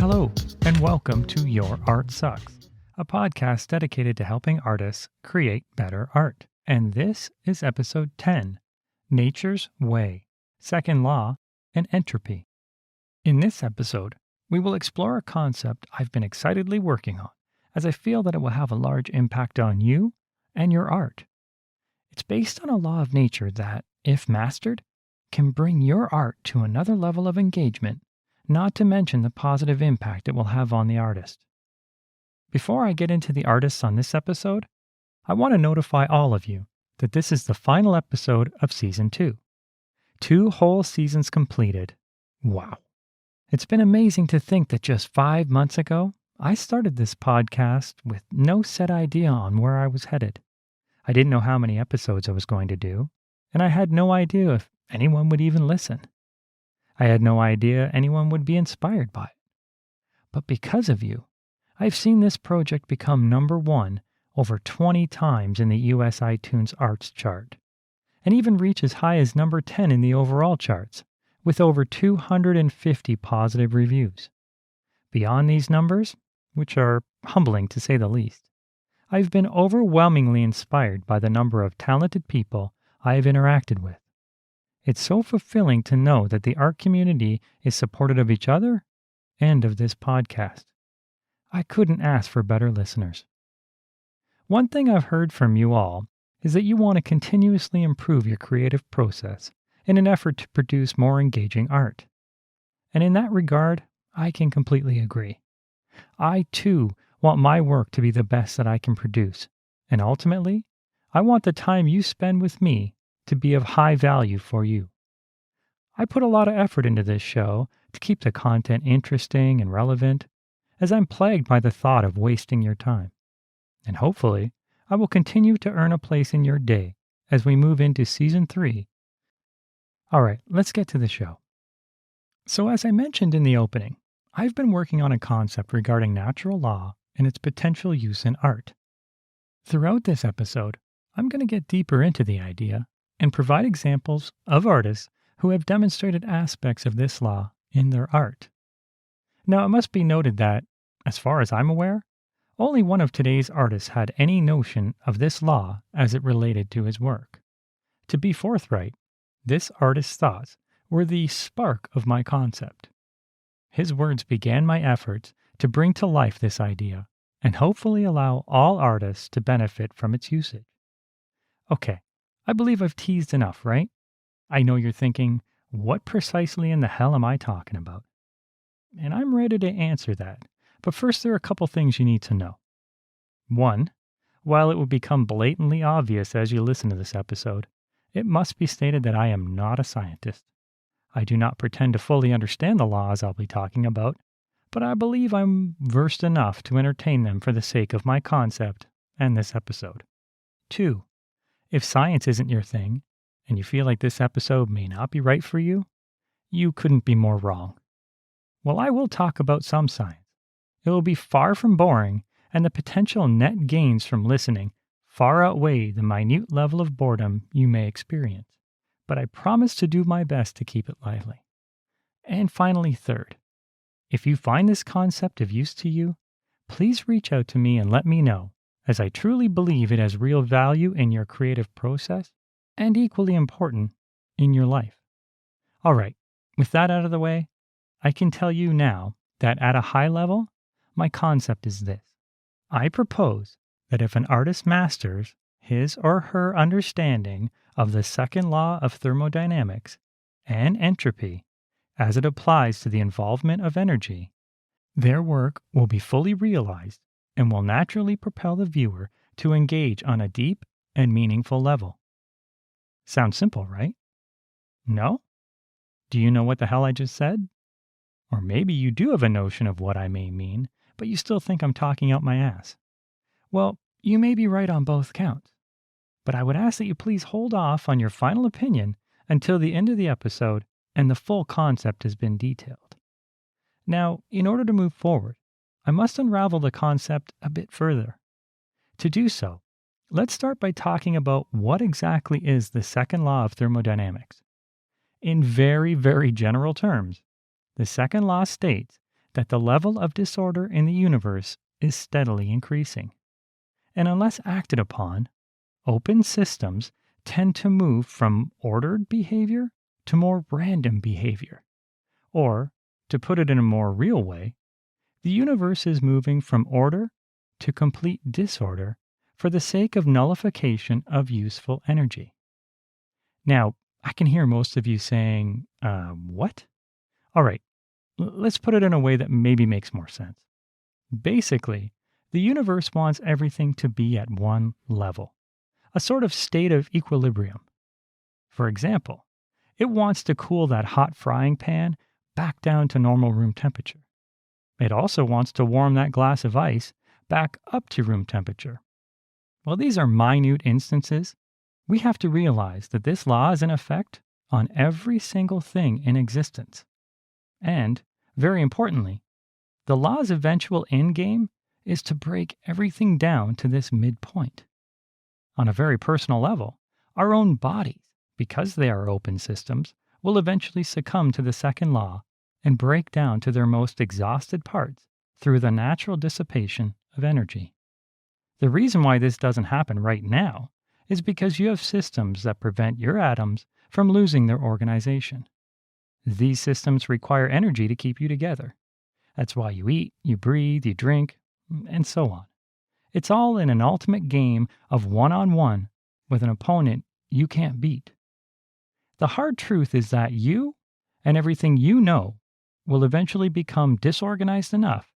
Hello, and welcome to Your Art Sucks, a podcast dedicated to helping artists create better art. And this is episode 10, Nature's Way, Second Law, and Entropy. In this episode, we will explore a concept I've been excitedly working on, as I feel that it will have a large impact on you and your art. It's based on a law of nature that, if mastered, can bring your art to another level of engagement, not to mention the positive impact it will have on the artist. Before I get into the artists on this episode, I want to notify all of you that this is the final episode of Season 2. 2 whole seasons completed. Wow. It's been amazing to think that just 5 months ago, I started this podcast with no set idea on where I was headed. I didn't know how many episodes I was going to do, and I had no idea if anyone would even listen. I had no idea anyone would be inspired by it. But because of you, I've seen this project become number 1 over 20 times in the US iTunes Arts chart, and even reach as high as number 10 in the overall charts, with over 250 positive reviews. Beyond these numbers, which are humbling to say the least, I've been overwhelmingly inspired by the number of talented people I have interacted with. It's so fulfilling to know that the art community is supportive of each other and of this podcast. I couldn't ask for better listeners. One thing I've heard from you all is that you want to continuously improve your creative process in an effort to produce more engaging art. And in that regard, I can completely agree. I, too, want my work to be the best that I can produce, and ultimately, I want the time you spend with me to be of high value for you. I put a lot of effort into this show to keep the content interesting and relevant, as I'm plagued by the thought of wasting your time. And hopefully, I will continue to earn a place in your day as we move into Season 3. All right, let's get to the show. So as I mentioned in the opening, I've been working on a concept regarding natural law and its potential use in art. Throughout this episode, I'm going to get deeper into the idea and provide examples of artists who have demonstrated aspects of this law in their art. Now, it must be noted that, as far as I'm aware, only one of today's artists had any notion of this law as it related to his work. To be forthright, this artist's thoughts were the spark of my concept. His words began my efforts to bring to life this idea and hopefully allow all artists to benefit from its usage. Okay, I believe I've teased enough, right? I know you're thinking, what precisely in the hell am I talking about? And I'm ready to answer that, but first there are a couple things you need to know. 1, while it will become blatantly obvious as you listen to this episode, it must be stated that I am not a scientist. I do not pretend to fully understand the laws I'll be talking about, but I believe I'm versed enough to entertain them for the sake of my concept and this episode. 2, if science isn't your thing, and you feel like this episode may not be right for you, you couldn't be more wrong. While I will talk about some science, it will be far from boring, and the potential net gains from listening far outweigh the minute level of boredom you may experience. But I promise to do my best to keep it lively. And finally, 3rd, if you find this concept of use to you, please reach out to me and let me know, as I truly believe it has real value in your creative process and equally important in your life. All right, with that out of the way, I can tell you now that at a high level, my concept is this. I propose that if an artist masters his or her understanding of the second law of thermodynamics and entropy as it applies to the involvement of energy, their work will be fully realized and will naturally propel the viewer to engage on a deep and meaningful level. Sounds simple, right? No? Do you know what the hell I just said? Or maybe you do have a notion of what I may mean, but you still think I'm talking out my ass. Well, you may be right on both counts, but I would ask that you please hold off on your final opinion until the end of the episode and the full concept has been detailed. Now, in order to move forward, I must unravel the concept a bit further. To do so, let's start by talking about what exactly is the second law of thermodynamics. In very, very general terms, the second law states that the level of disorder in the universe is steadily increasing. And unless acted upon, open systems tend to move from ordered behavior to more random behavior. Or, to put it in a more real way, the universe is moving from order to complete disorder for the sake of nullification of useful energy. Now, I can hear most of you saying, what? All right, let's put it in a way that maybe makes more sense. Basically, the universe wants everything to be at one level, a sort of state of equilibrium. For example, it wants to cool that hot frying pan back down to normal room temperature. It also wants to warm that glass of ice back up to room temperature. While these are minute instances, we have to realize that this law is in effect on every single thing in existence. And, very importantly, the law's eventual endgame is to break everything down to this midpoint. On a very personal level, our own bodies, because they are open systems, will eventually succumb to the second law and break down to their most exhausted parts through the natural dissipation of energy. The reason why this doesn't happen right now is because you have systems that prevent your atoms from losing their organization. These systems require energy to keep you together. That's why you eat, you breathe, you drink, and so on. It's all in an ultimate game of one-on-one with an opponent you can't beat. The hard truth is that you and everything you know will eventually become disorganized enough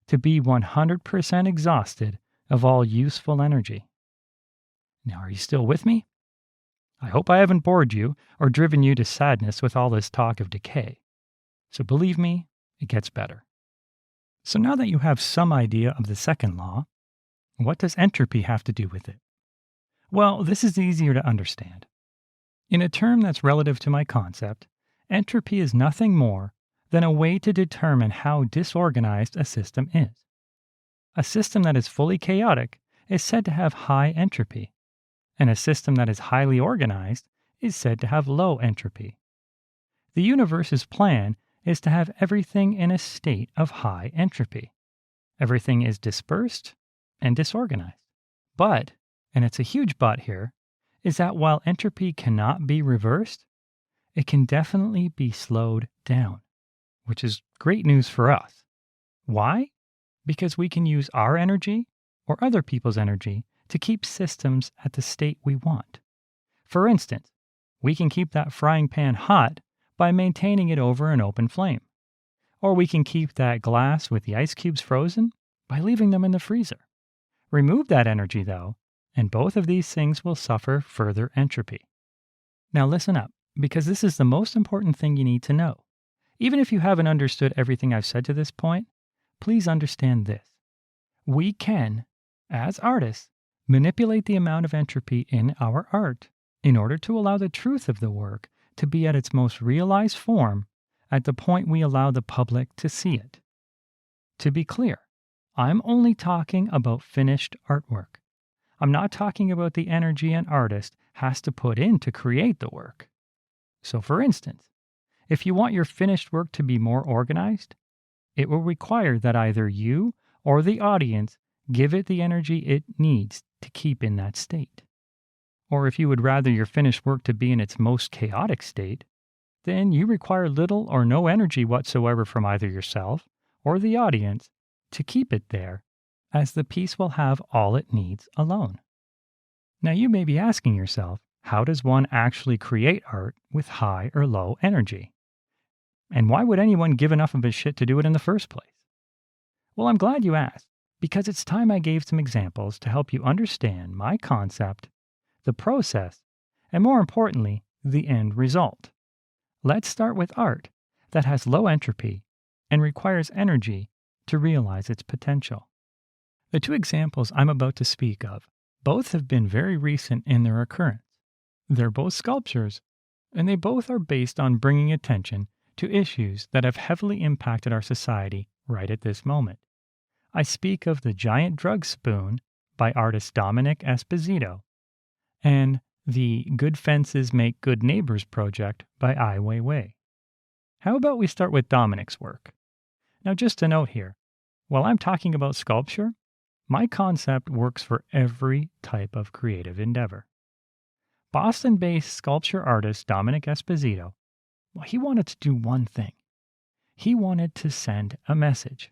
to be 100% exhausted of all useful energy. Now, are you still with me? I hope I haven't bored you or driven you to sadness with all this talk of decay. So believe me, it gets better. So now that you have some idea of the second law, what does entropy have to do with it? Well, this is easier to understand. In a term that's relative to my concept, entropy is nothing more than a way to determine how disorganized a system is. A system that is fully chaotic is said to have high entropy, and a system that is highly organized is said to have low entropy. The universe's plan is to have everything in a state of high entropy. Everything is dispersed and disorganized. But, and it's a huge but here, is that while entropy cannot be reversed, it can definitely be slowed down, which is great news for us. Why? Because we can use our energy or other people's energy to keep systems at the state we want. For instance, we can keep that frying pan hot by maintaining it over an open flame. Or we can keep that glass with the ice cubes frozen by leaving them in the freezer. Remove that energy, though, and both of these things will suffer further entropy. Now listen up, because this is the most important thing you need to know. Even if you haven't understood everything I've said to this point, please understand this. We can, as artists, manipulate the amount of entropy in our art in order to allow the truth of the work to be at its most realized form at the point we allow the public to see it. To be clear, I'm only talking about finished artwork. I'm not talking about the energy an artist has to put in to create the work. So for instance, if you want your finished work to be more organized, it will require that either you or the audience give it the energy it needs to keep in that state. Or if you would rather your finished work to be in its most chaotic state, then you require little or no energy whatsoever from either yourself or the audience to keep it there, as the piece will have all it needs alone. Now you may be asking yourself, how does one actually create art with high or low energy? And why would anyone give enough of a shit to do it in the first place? Well, I'm glad you asked, because it's time I gave some examples to help you understand my concept, the process, and more importantly, the end result. Let's start with art that has low entropy and requires energy to realize its potential. The two examples I'm about to speak of both have been very recent in their occurrence. They're both sculptures, and they both are based on bringing attention to issues that have heavily impacted our society right at this moment. I speak of the giant drug spoon by artist Dominic Esposito and the Good Fences Make Good Neighbors project by Ai Weiwei. How about we start with Dominic's work? Now, just a note here, while I'm talking about sculpture, my concept works for every type of creative endeavor. Boston-based sculpture artist Dominic Esposito, well, he wanted to do one thing. He wanted to send a message,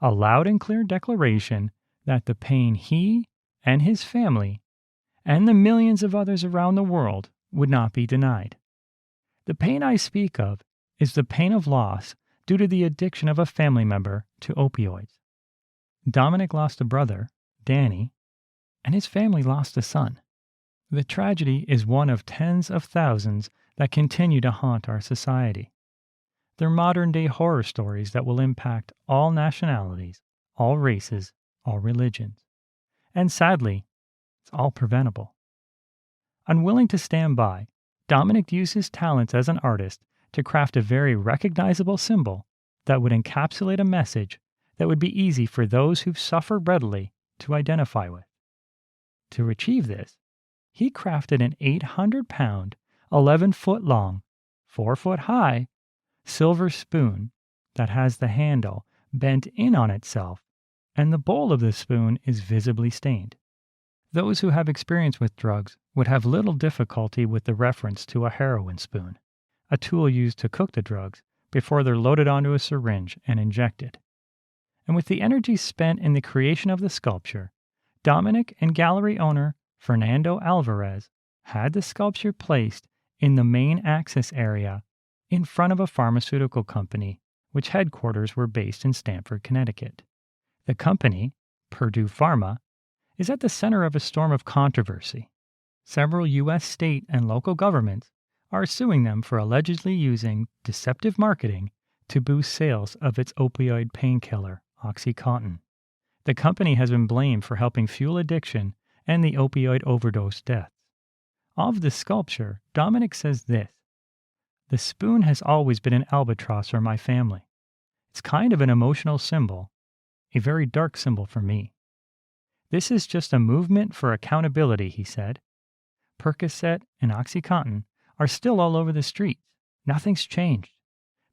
a loud and clear declaration that the pain he and his family and the millions of others around the world would not be denied. The pain I speak of is the pain of loss due to the addiction of a family member to opioids. Dominic lost a brother, Danny, and his family lost a son. The tragedy is one of tens of thousands that continue to haunt our society. They're modern-day horror stories that will impact all nationalities, all races, all religions. And sadly, it's all preventable. Unwilling to stand by, Dominic used his talents as an artist to craft a very recognizable symbol that would encapsulate a message that would be easy for those who suffer readily to identify with. To achieve this, he crafted an 800-pound, 11-foot-long, 4-foot-high silver spoon that has the handle bent in on itself, and the bowl of the spoon is visibly stained. Those who have experience with drugs would have little difficulty with the reference to a heroin spoon, a tool used to cook the drugs before they're loaded onto a syringe and injected. And with the energy spent in the creation of the sculpture, Dominic and gallery owner Fernando Alvarez had the sculpture placed in the main access area in front of a pharmaceutical company, which headquarters were based in Stamford, Connecticut. The company, Purdue Pharma, is at the center of a storm of controversy. Several U.S. state and local governments are suing them for allegedly using deceptive marketing to boost sales of its opioid painkiller, OxyContin. The company has been blamed for helping fuel addiction and the opioid overdose deaths. Of the sculpture, Dominic says this: "The spoon has always been an albatross for my family. It's kind of an emotional symbol, a very dark symbol for me. This is just a movement for accountability," he said. Percocet and OxyContin are still all over the streets. Nothing's changed.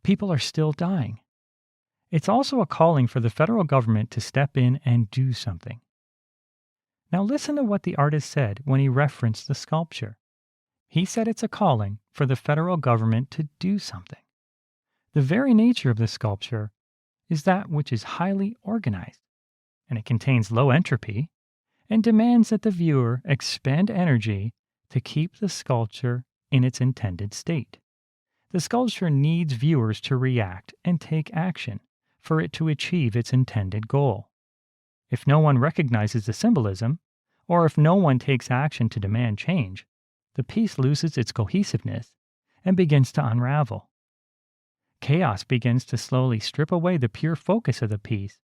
People are still dying. It's also a calling for the federal government to step in and do something. Now listen to what the artist said when he referenced the sculpture. He said it's a calling for the federal government to do something. The very nature of the sculpture is that which is highly organized, and it contains low entropy, and demands that the viewer expend energy to keep the sculpture in its intended state. The sculpture needs viewers to react and take action for it to achieve its intended goal. If no one recognizes the symbolism, or if no one takes action to demand change, the piece loses its cohesiveness and begins to unravel. Chaos begins to slowly strip away the pure focus of the piece,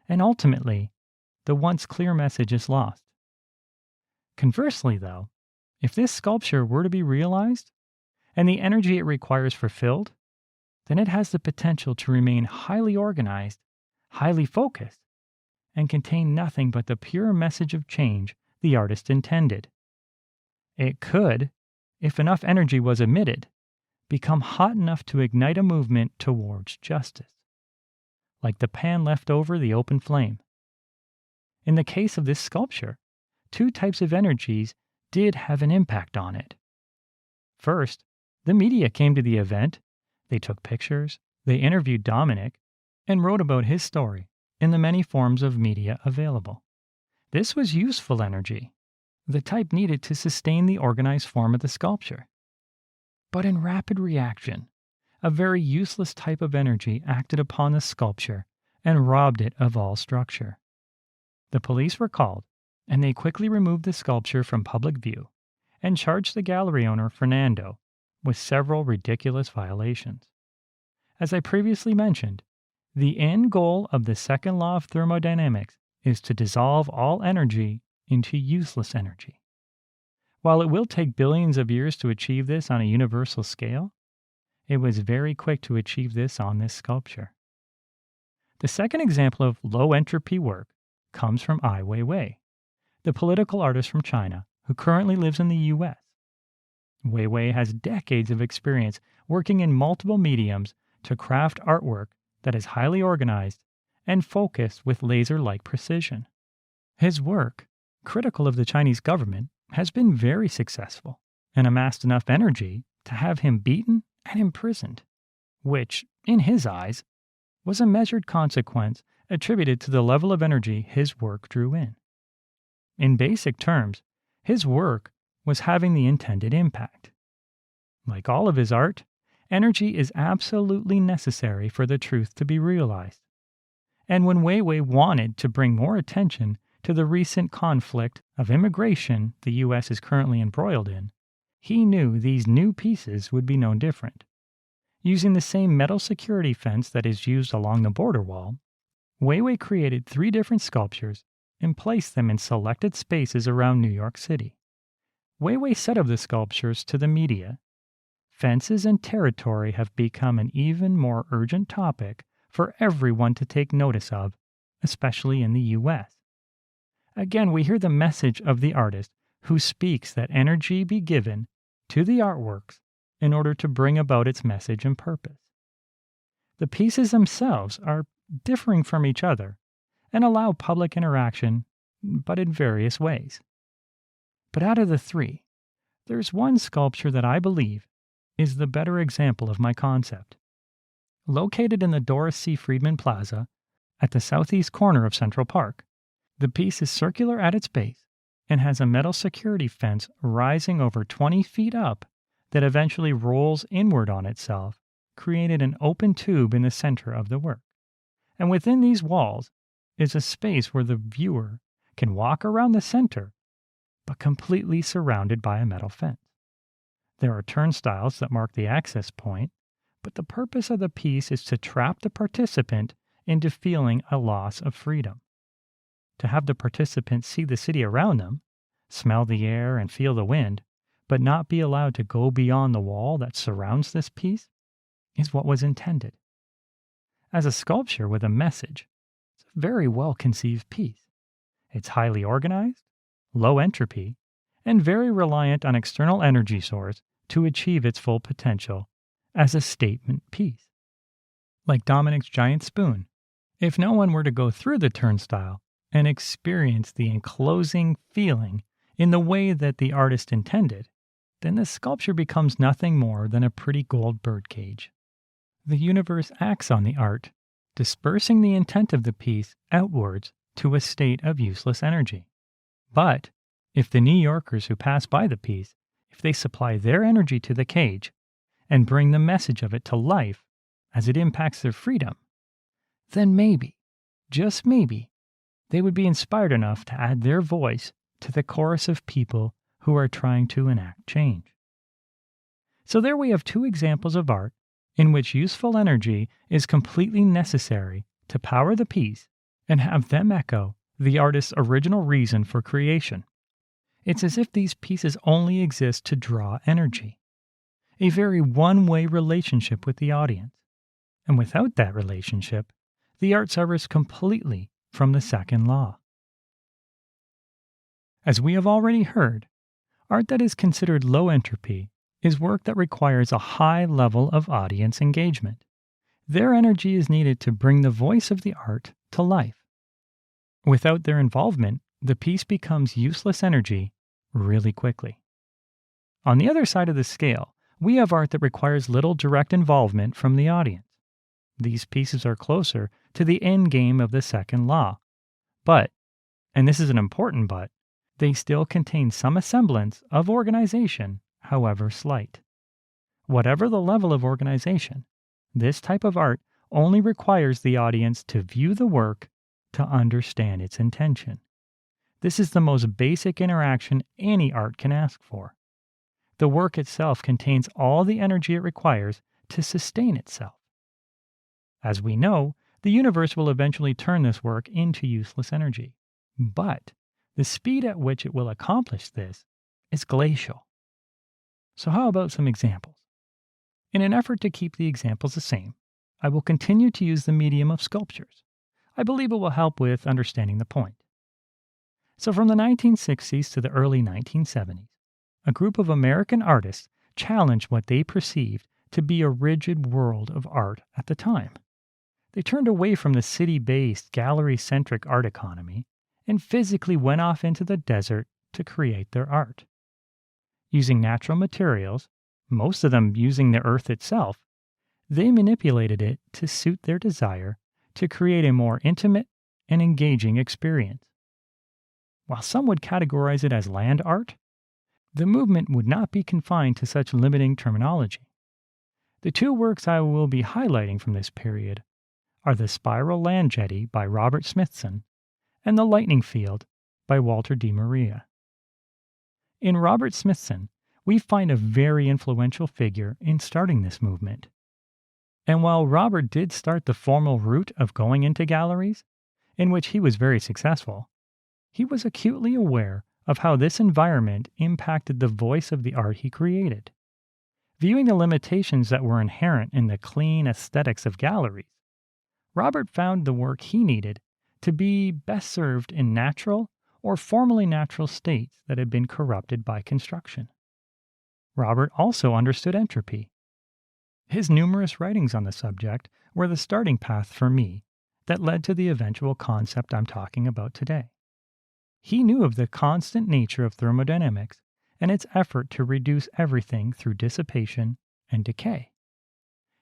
and ultimately, the once clear message is lost. Conversely, though, if this sculpture were to be realized, and the energy it requires fulfilled, then it has the potential to remain highly organized, highly focused, and contain nothing but the pure message of change the artist intended. It could, if enough energy was emitted, become hot enough to ignite a movement towards justice, like the pan left over the open flame. In the case of this sculpture, two types of energies did have an impact on it. First, the media came to the event, they took pictures, they interviewed Dominic, and wrote about his story in the many forms of media available. This was useful energy, the type needed to sustain the organized form of the sculpture. But in rapid reaction, a very useless type of energy acted upon the sculpture and robbed it of all structure. The police were called, and they quickly removed the sculpture from public view and charged the gallery owner, Fernando, with several ridiculous violations. As I previously mentioned, the end goal of the second law of thermodynamics is to dissolve all energy into useless energy. While it will take billions of years to achieve this on a universal scale, it was very quick to achieve this on this sculpture. The second example of low entropy work comes from Ai Weiwei, the political artist from China who currently lives in the U.S. Weiwei has decades of experience working in multiple mediums to craft artwork that is highly organized and focused with laser-like precision. His work, critical of the Chinese government, has been very successful and amassed enough energy to have him beaten and imprisoned, which, in his eyes, was a measured consequence attributed to the level of energy his work drew in. In basic terms, his work was having the intended impact. Like all of his art, energy is absolutely necessary for the truth to be realized. And when Weiwei wanted to bring more attention to the recent conflict of immigration the U.S. is currently embroiled in, he knew these new pieces would be no different. Using the same metal security fence that is used along the border wall, Weiwei created 3 different sculptures and placed them in selected spaces around New York City. Weiwei said of the sculptures to the media, "Fences and territory have become an even more urgent topic for everyone to take notice of, especially in the U.S." Again, we hear the message of the artist who speaks that energy be given to the artworks in order to bring about its message and purpose. The pieces themselves are differing from each other and allow public interaction, but in various ways. But out of the 3, there's one sculpture that I believe is the better example of my concept. Located in the Doris C. Friedman Plaza at the southeast corner of Central Park, the piece is circular at its base and has a metal security fence rising over 20 feet up that eventually rolls inward on itself, creating an open tube in the center of the work. And within these walls is a space where the viewer can walk around the center, but completely surrounded by a metal fence. There are turnstiles that mark the access point, but the purpose of the piece is to trap the participant into feeling a loss of freedom. To have the participant see the city around them, smell the air and feel the wind, but not be allowed to go beyond the wall that surrounds this piece, is what was intended. As a sculpture with a message, it's a very well-conceived piece. It's highly organized, low entropy, and very reliant on external energy source to achieve its full potential as a statement piece. Like Dominic's giant spoon, if no one were to go through the turnstile and experience the enclosing feeling in the way that the artist intended, then the sculpture becomes nothing more than a pretty gold birdcage. The universe acts on the art, dispersing the intent of the piece outwards to a state of useless energy. But if the New Yorkers who pass by the piece, if they supply their energy to the cage and bring the message of it to life as it impacts their freedom, then maybe, just maybe, they would be inspired enough to add their voice to the chorus of people who are trying to enact change. So there we have 2 examples of art in which useful energy is completely necessary to power the piece and have them echo the artist's original reason for creation. It's as if these pieces only exist to draw energy, a very one-way relationship with the audience. And without that relationship, the art suffers completely from the second law. As we have already heard, art that is considered low entropy is work that requires a high level of audience engagement. Their energy is needed to bring the voice of the art to life. Without their involvement, the piece becomes useless energy really quickly. On the other side of the scale, we have art that requires little direct involvement from the audience. These pieces are closer to the end game of the second law. But, and this is an important but, they still contain some semblance of organization, however slight. Whatever the level of organization, this type of art only requires the audience to view the work to understand its intention. This is the most basic interaction any art can ask for. The work itself contains all the energy it requires to sustain itself. As we know, the universe will eventually turn this work into useless energy. But the speed at which it will accomplish this is glacial. So how about some examples? In an effort to keep the examples the same, I will continue to use the medium of sculptures. I believe it will help with understanding the point. So from the 1960s to the early 1970s, a group of American artists challenged what they perceived to be a rigid world of art at the time. They turned away from the city-based, gallery-centric art economy and physically went off into the desert to create their art. Using natural materials, most of them using the earth itself, they manipulated it to suit their desire to create a more intimate and engaging experience. While some would categorize it as land art, the movement would not be confined to such limiting terminology. The two works I will be highlighting from this period are the Spiral Land Jetty by Robert Smithson and the Lightning Field by Walter de Maria. In Robert Smithson, we find a very influential figure in starting this movement. And while Robert did start the formal route of going into galleries, in which he was very successful, he was acutely aware of how this environment impacted the voice of the art he created. Viewing the limitations that were inherent in the clean aesthetics of galleries, Robert found the work he needed to be best served in natural or formerly natural states that had been corrupted by construction. Robert also understood entropy. His numerous writings on the subject were the starting path for me that led to the eventual concept I'm talking about today. He knew of the constant nature of thermodynamics and its effort to reduce everything through dissipation and decay.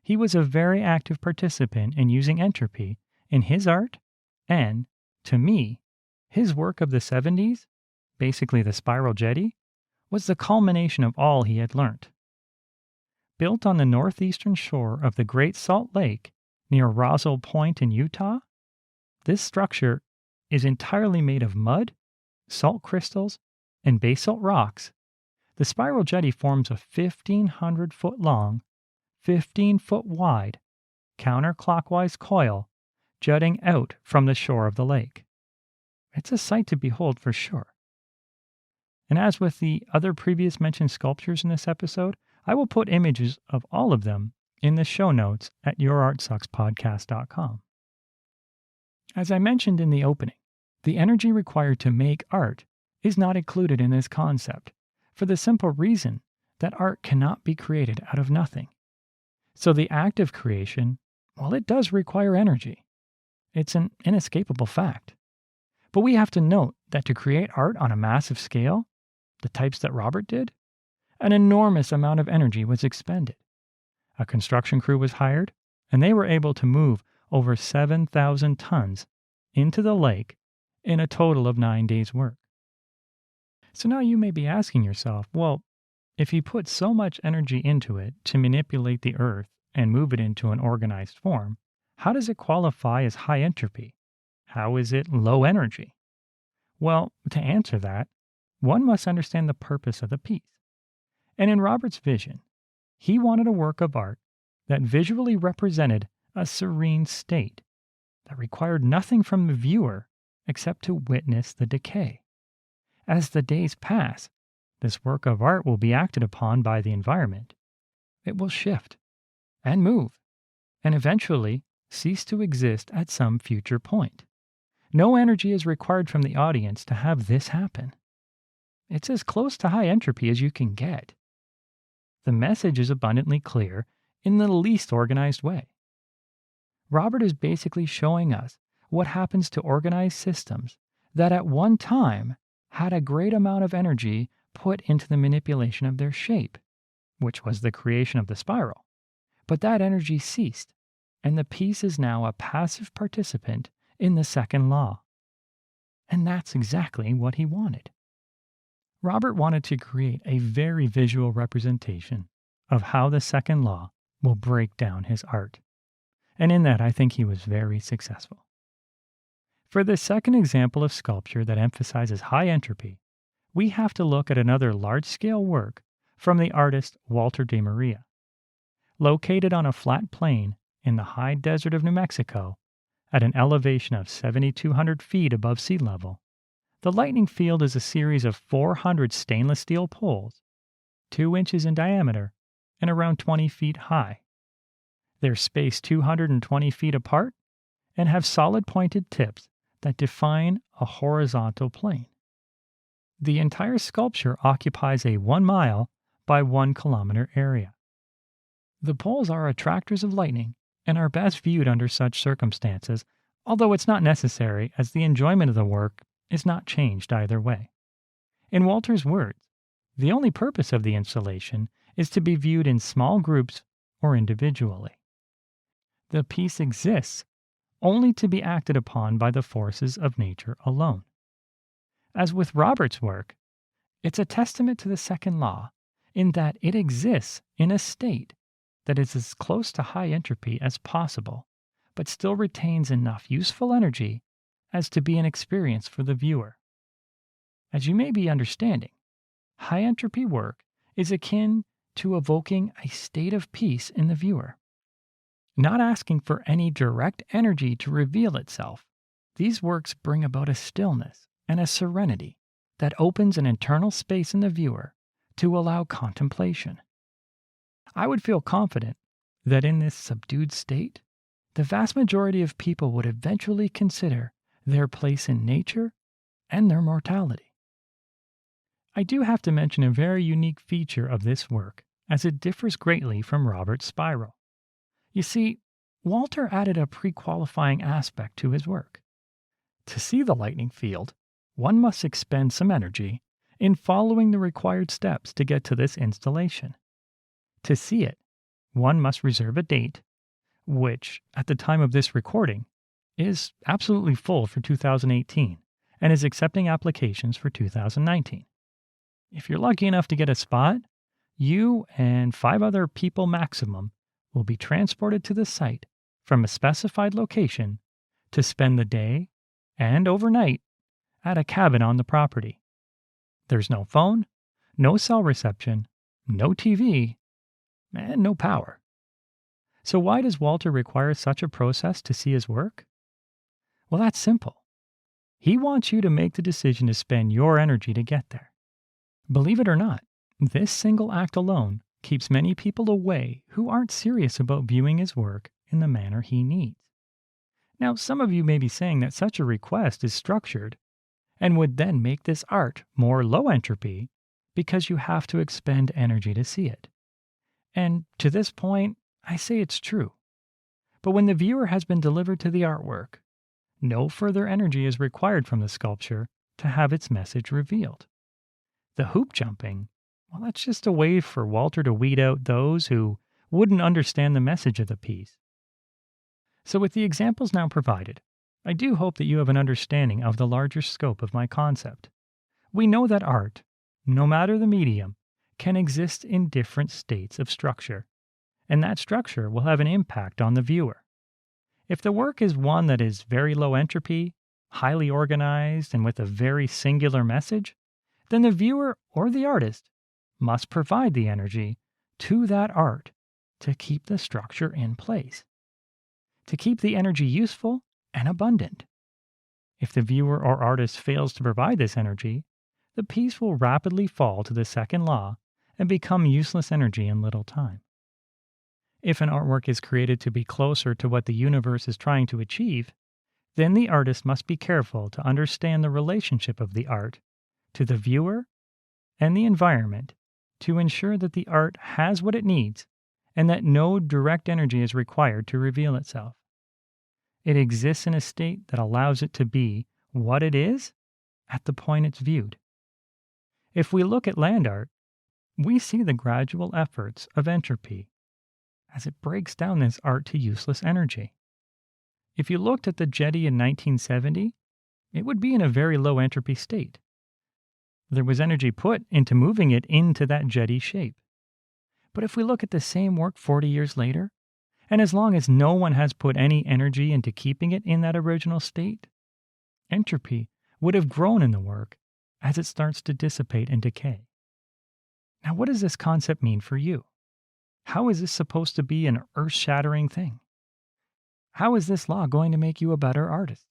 He was a very active participant in using entropy in his art, and, to me, his work of the 70s, basically the Spiral Jetty, was the culmination of all he had learnt. Built on the northeastern shore of the Great Salt Lake near Roswell Point in Utah, this structure is entirely made of mud, salt crystals, and basalt rocks. The Spiral Jetty forms a 1,500-foot long, 15-foot wide, counterclockwise coil jutting out from the shore of the lake. It's a sight to behold for sure. And as with the other previous mentioned sculptures in this episode, I will put images of all of them in the show notes at yourartsuckspodcast.com. As I mentioned in the opening, the energy required to make art is not included in this concept, for the simple reason that art cannot be created out of nothing. So the act of creation, well, it does require energy. It's an inescapable fact. But we have to note that to create art on a massive scale, the types that Robert did, an enormous amount of energy was expended. A construction crew was hired, and they were able to move over 7,000 tons into the lake in a total of 9 days' work. So now you may be asking yourself, well, if he put so much energy into it to manipulate the earth and move it into an organized form, how does it qualify as high entropy? How is it low energy? Well, to answer that, one must understand the purpose of the piece. And in Robert's vision, he wanted a work of art that visually represented a serene state that required nothing from the viewer except to witness the decay. As the days pass, this work of art will be acted upon by the environment. It will shift and move and eventually cease to exist at some future point. No energy is required from the audience to have this happen. It's as close to high entropy as you can get. The message is abundantly clear in the least organized way. Robert is basically showing us what happens to organized systems that at one time had a great amount of energy put into the manipulation of their shape, which was the creation of the spiral. But that energy ceased, and the piece is now a passive participant in the second law. And that's exactly what he wanted. Robert wanted to create a very visual representation of how the second law will break down his art. And in that, I think he was very successful. For the second example of sculpture that emphasizes high entropy, we have to look at another large-scale work from the artist Walter de Maria. Located on a flat plain in the high desert of New Mexico, at an elevation of 7,200 feet above sea level, the lightning field is a series of 400 stainless steel poles, 2 inches in diameter and around 20 feet high. They're spaced 220 feet apart and have solid pointed tips that define a horizontal plane. The entire sculpture occupies a 1 mile by 1 kilometer area. The poles are attractors of lightning and are best viewed under such circumstances, although it's not necessary as the enjoyment of the work is not changed either way. In Walter's words, the only purpose of the installation is to be viewed in small groups or individually. The piece exists only to be acted upon by the forces of nature alone. As with Robert's work, it's a testament to the second law in that it exists in a state that is as close to high entropy as possible, but still retains enough useful energy as to be an experience for the viewer. As you may be understanding, high entropy work is akin to evoking a state of peace in the viewer. Not asking for any direct energy to reveal itself, these works bring about a stillness and a serenity that opens an internal space in the viewer to allow contemplation. I would feel confident that in this subdued state, the vast majority of people would eventually consider their place in nature and their mortality. I do have to mention a very unique feature of this work, as it differs greatly from Robert's spiral. You see, Walter added a pre-qualifying aspect to his work. To see the lightning field, one must expend some energy in following the required steps to get to this installation. To see it, one must reserve a date, which, at the time of this recording, is absolutely full for 2018 and is accepting applications for 2019. If you're lucky enough to get a spot, you and 5 other people maximum will be transported to the site from a specified location to spend the day and overnight at a cabin on the property. There's no phone, no cell reception, no TV, and no power. So why does Walter require such a process to see his work? Well, that's simple. He wants you to make the decision to spend your energy to get there. Believe it or not, this single act alone keeps many people away who aren't serious about viewing his work in the manner he needs. Now, some of you may be saying that such a request is structured and would then make this art more low entropy because you have to expend energy to see it. And to this point, I say it's true. But when the viewer has been delivered to the artwork, no further energy is required from the sculpture to have its message revealed. The hoop jumping, well, that's just a way for Walter to weed out those who wouldn't understand the message of the piece. So with the examples now provided, I do hope that you have an understanding of the larger scope of my concept. We know that art, no matter the medium, can exist in different states of structure, and that structure will have an impact on the viewer. If the work is one that is very low entropy, highly organized, and with a very singular message, then the viewer or the artist must provide the energy to that art to keep the structure in place, to keep the energy useful and abundant. If the viewer or artist fails to provide this energy, the piece will rapidly fall to the second law and become useless energy in little time. If an artwork is created to be closer to what the universe is trying to achieve, then the artist must be careful to understand the relationship of the art to the viewer and the environment to ensure that the art has what it needs and that no direct energy is required to reveal itself. It exists in a state that allows it to be what it is at the point it's viewed. If we look at land art, we see the gradual efforts of entropy as it breaks down this art to useless energy. If you looked at the Jetty in 1970, it would be in a very low entropy state. There was energy put into moving it into that jetty shape. But if we look at the same work 40 years later, and as long as no one has put any energy into keeping it in that original state, entropy would have grown in the work as it starts to dissipate and decay. Now, what does this concept mean for you? How is this supposed to be an earth-shattering thing? How is this law going to make you a better artist?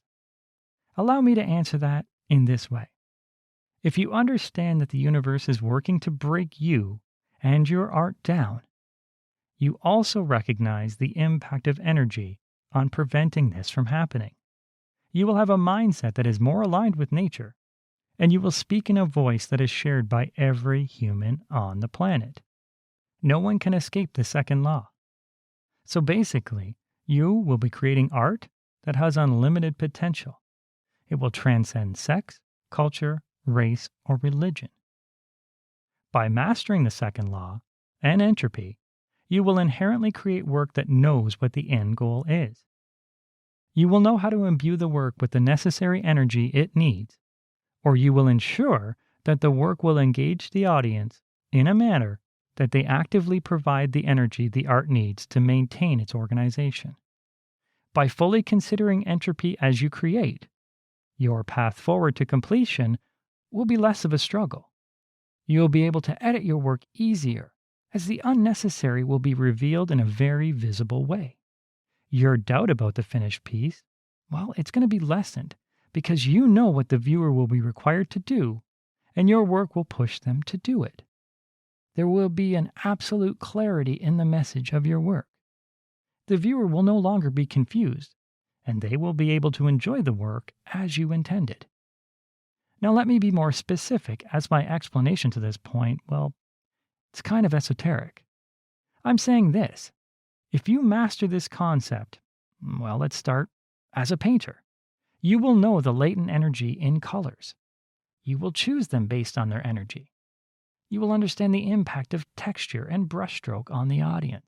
Allow me to answer that in this way. If you understand that the universe is working to break you and your art down, you also recognize the impact of energy on preventing this from happening. You will have a mindset that is more aligned with nature, and you will speak in a voice that is shared by every human on the planet. No one can escape the second law. So basically, You will be creating art that has unlimited potential. It will transcend sex, culture, race, or religion. By mastering the second law and entropy, you will inherently create work that knows what the end goal is. You will know how to imbue the work with the necessary energy it needs, or you will ensure that the work will engage the audience in a manner that they actively provide the energy the art needs to maintain its organization. By fully considering entropy as you create, your path forward to completion will be less of a struggle. You will be able to edit your work easier, as the unnecessary will be revealed in a very visible way. Your doubt about the finished piece, well, it's going to be lessened because you know what the viewer will be required to do, and your work will push them to do it. There will be an absolute clarity in the message of your work. The viewer will no longer be confused, and they will be able to enjoy the work as you intended. Now let me be more specific, as my explanation to this point, well, it's kind of esoteric. I'm saying this: if you master this concept, well, let's start as a painter. You will know the latent energy in colors. You will choose them based on their energy. You will understand the impact of texture and brushstroke on the audience.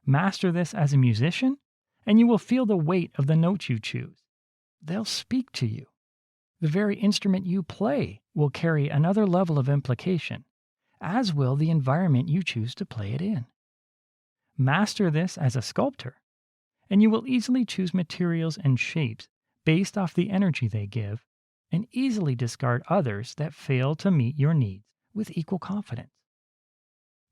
Master this as a musician, and you will feel the weight of the notes you choose. They'll speak to you. The very instrument you play will carry another level of implication, as will the environment you choose to play it in. Master this as a sculptor, and you will easily choose materials and shapes based off the energy they give, and easily discard others that fail to meet your needs with equal confidence.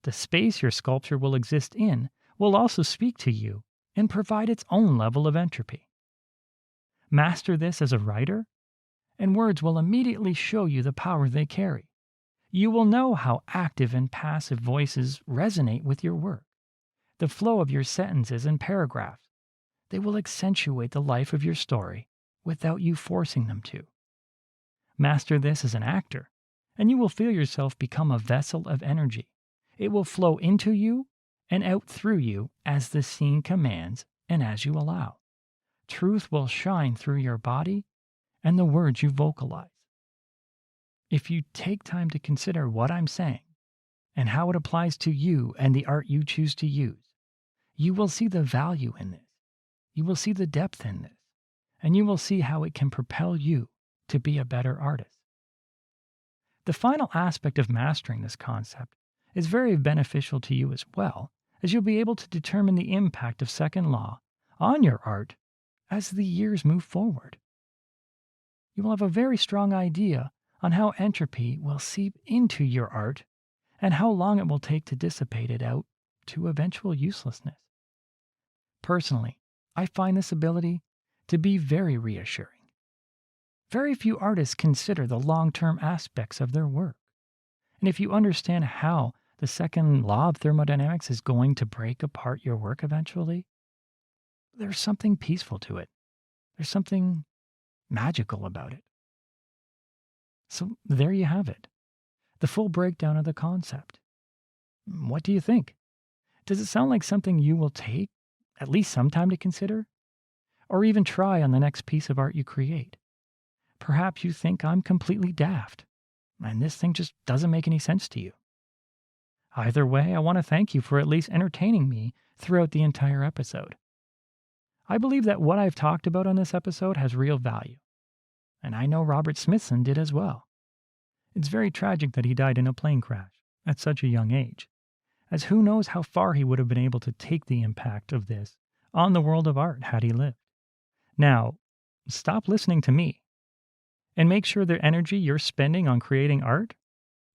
The space your sculpture will exist in will also speak to you and provide its own level of entropy. Master this as a writer, and words will immediately show you the power they carry. You will know how active and passive voices resonate with your work. The flow of your sentences and paragraphs, they will accentuate the life of your story without you forcing them to. Master this as an actor, and you will feel yourself become a vessel of energy. It will flow into you and out through you as the scene commands and as you allow. Truth will shine through your body and the words you vocalize. If you take time to consider what I'm saying and how it applies to you and the art you choose to use, you will see the value in this. You will see the depth in this, and you will see how it can propel you to be a better artist. The final aspect of mastering this concept is very beneficial to you as well, as you'll be able to determine the impact of second law on your art as the years move forward. You will have a very strong idea on how entropy will seep into your art and how long it will take to dissipate it out to eventual uselessness. Personally, I find this ability to be very reassuring. Very few artists consider the long-term aspects of their work. And if you understand how the second law of thermodynamics is going to break apart your work eventually, there's something peaceful to it. There's something magical about it. So there you have it, the full breakdown of the concept. What do you think? Does it sound like something you will take at least some time to consider? Or even try on the next piece of art you create? Perhaps you think I'm completely daft, and this thing just doesn't make any sense to you. Either way, I want to thank you for at least entertaining me throughout the entire episode. I believe that what I've talked about on this episode has real value, and I know Robert Smithson did as well. It's very tragic that he died in a plane crash at such a young age, as who knows how far he would have been able to take the impact of this on the world of art had he lived. Now, stop listening to me, and make sure the energy you're spending on creating art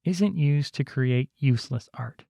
isn't used to create useless art.